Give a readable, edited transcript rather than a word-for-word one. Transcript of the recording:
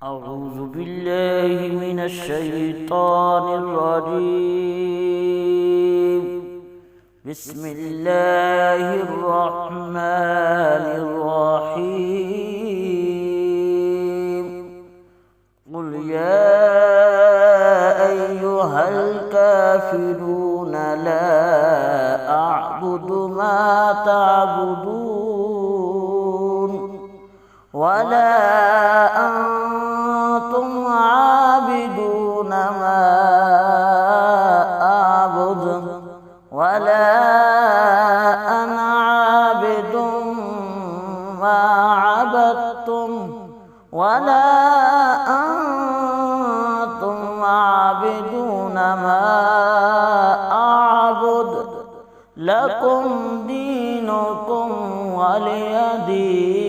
أعوذ بالله من الشيطان الرجيم. بسم الله الرحمن الرحيم. قل يا أيها الكافرون لا أعبد ما تعبدون ولا أنتم عابدون ما أعبد ولا أنا عابد ما عبدتم ولا أنتم عابدون ما أعبد لكم دينكم ولي دين.